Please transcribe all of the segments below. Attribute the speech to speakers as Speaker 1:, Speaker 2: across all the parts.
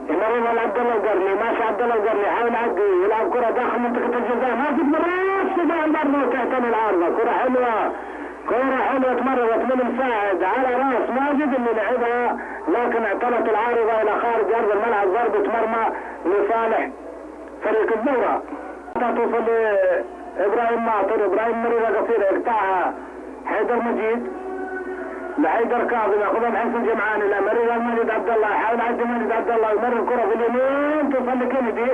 Speaker 1: يمرر عبد الله القرني، ماشي عبد الله القرني حاول يعدي يلعب كرة داخل منطقة الجزاء، ماجد براس تبع برضه تحتمل العارضة، كرة حلوة كرة حلوة تمررت من مساعد على راس ماجد اللي لعبها، لكن اعترضت العارضة إلى خارج أرض الملعب، ضربة مرمى لصالح فريق الزورة. توصل لإبراهيم ماطر، إبراهيم مريرة قصيرة يقطعها حيدر مجيد لحيدر كاظم، ياخذها محسن جمعان الى مريرة ماجد عبد الله، يحاول يعدي ماجد عبد الله يمرر الكرة في اليمين توصل لكندي،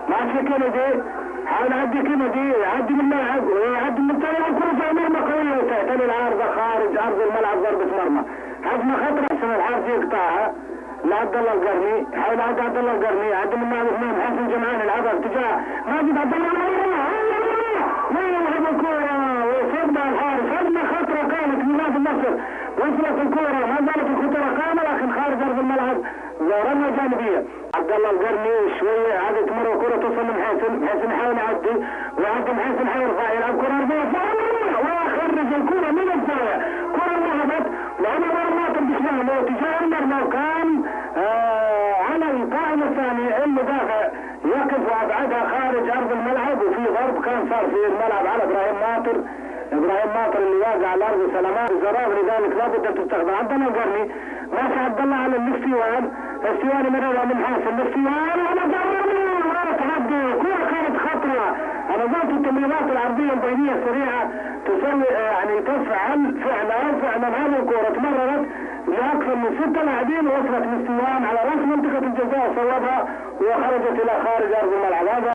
Speaker 1: ماشي كندي حاول يعدي كندي يعدي من الملعب ويعدي من طريق الكرة في مرمى قوية وتحتل العارضة خارج أرض الملعب، ضربة مرمى هجمة خطرة حسن الحارثي يقطعها لعبد الله القرني، حاول يعدي عبد الله القرني يعدي من مع اثنين محسن جمعان يلعبها اتجاه ماجد عبد الله ما يلعب الكرة ويصدها الحارس، هجمة خطرة كانت من نادي النصر، وصلت الكرة ما زالت الخطورة قائمة لكن خارج أرض الملعب رمية جانبية. عبد الله القرني شوية عادت تمر الكرة توصل لمحسن، محسن يحاول يعدي ويعدي محسن حيرفع يلعب كرة أرضية ويخرج الكرة من الزاوية، كرة نهبت وعمر ماطر بشماله واتجاه المرمى وكان على القائم الثاني المدافع يقف وابعدها خارج ارض الملعب، وفي ضرب كان صار في الملعب على ابراهيم ماطر، ابراهيم ماطر اللي واقع على الارض سلامات الزرار، لذلك لابد ان تستخدم. عبد الله القرني ماشي عبد الله على الاستيوان، استيوان مرة من حاسم الاستيوان على ضربه وتعدي كرة كانت خطرة. انا ذات التمريرات العرضية البينية السريعة تسوي يعني تفعل فعلا هذه الكرة تمررت لأكثر من 6 لاعبين وصلت الاستيوان على راس منطقة الجزاء وصوبها وخرجت إلى خارج أرض الملعب. هذا